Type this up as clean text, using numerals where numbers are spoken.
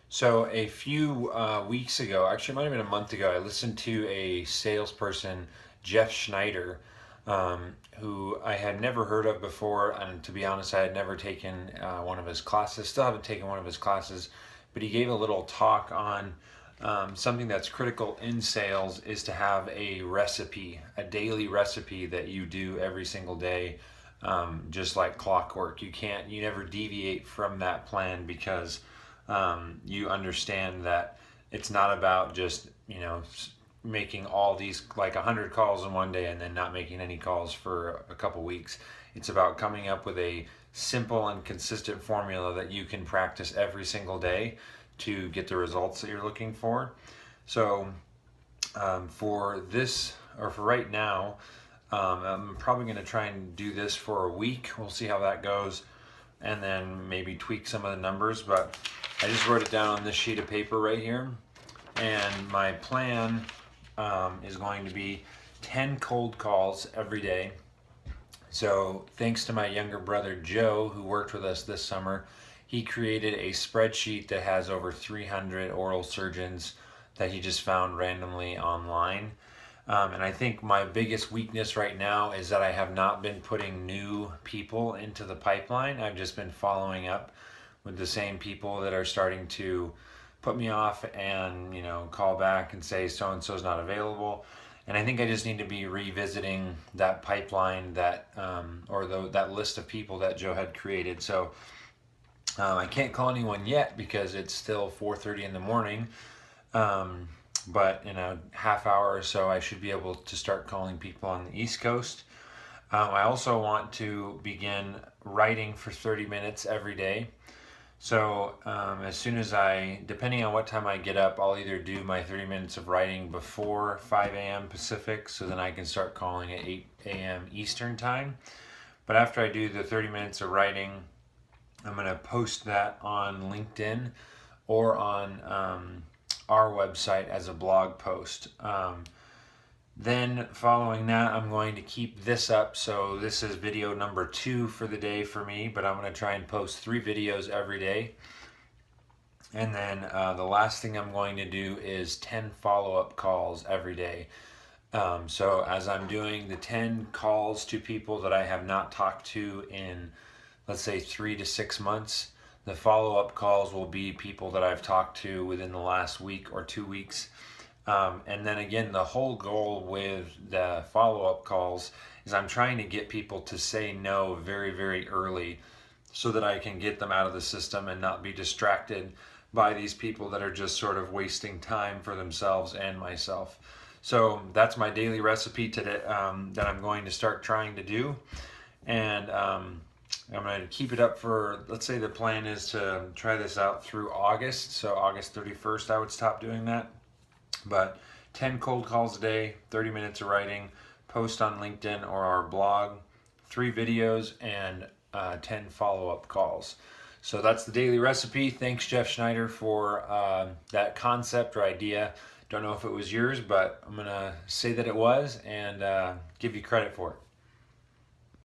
So a few weeks ago, actually it might have been a month ago, I listened to a salesperson, Jeff Schneider, who I had never heard of before, and to be honest, I had never taken one of his classes. Still haven't taken one of his classes, but he gave a little talk on something that's critical in sales is to have a recipe, a daily recipe that you do every single day, just like clockwork. You never deviate from that plan because you understand that it's not about just making all these like 100 calls in one day and then not making any calls for a couple weeks. It's about coming up with a simple and consistent formula that you can practice every single day to get the results that you're looking for. So for this, or for right now, I'm probably going to try and do this for a week. We'll see how that goes, and then maybe tweak some of the numbers. But I just wrote it down on this sheet of paper right here, and my plan is going to be 10 cold calls every day. So thanks to my younger brother Joe, who worked with us this summer, he created a spreadsheet that has over 300 oral surgeons that he just found randomly online. And I think my biggest weakness right now is that I have not been putting new people into the pipeline. I've just been following up with the same people that are starting to put me off and call back and say so and so's not available. And I think I just need to be revisiting that pipeline that that list of people that Joe had created. So I can't call anyone yet because it's still 4:30 in the morning. But in a half hour or so, I should be able to start calling people on the East Coast. I also want to begin writing for 30 minutes every day. So as soon as depending on what time I get up, I'll either do my 30 minutes of writing before 5 a.m. Pacific, so then I can start calling at 8 a.m. Eastern time. But after I do the 30 minutes of writing, I'm going to post that on LinkedIn or on our website as a blog post. Then following that, I'm going to keep this up. So this is video number 2 for the day for me, but I'm going to try and post 3 videos every day. And then the last thing I'm going to do is 10 follow-up calls every day. So as I'm doing the 10 calls to people that I have not talked to in, let's say, 3 to 6 months, the follow-up calls will be people that I've talked to within the last week or 2 weeks. And then again, the whole goal with the follow-up calls is I'm trying to get people to say no very, very early so that I can get them out of the system and not be distracted by these people that are just sort of wasting time for themselves and myself. So that's my daily recipe today that I'm going to start trying to do. And I'm going to keep it up for, let's say the plan is to try this out through August. So August 31st, I would stop doing that. But 10 cold calls a day, 30 minutes of writing, post on LinkedIn or our blog, 3 videos, and 10 follow-up calls. So that's the daily recipe. Thanks, Jeff Schneider, for that concept or idea. Don't know if it was yours, but I'm going to say that it was and give you credit for it.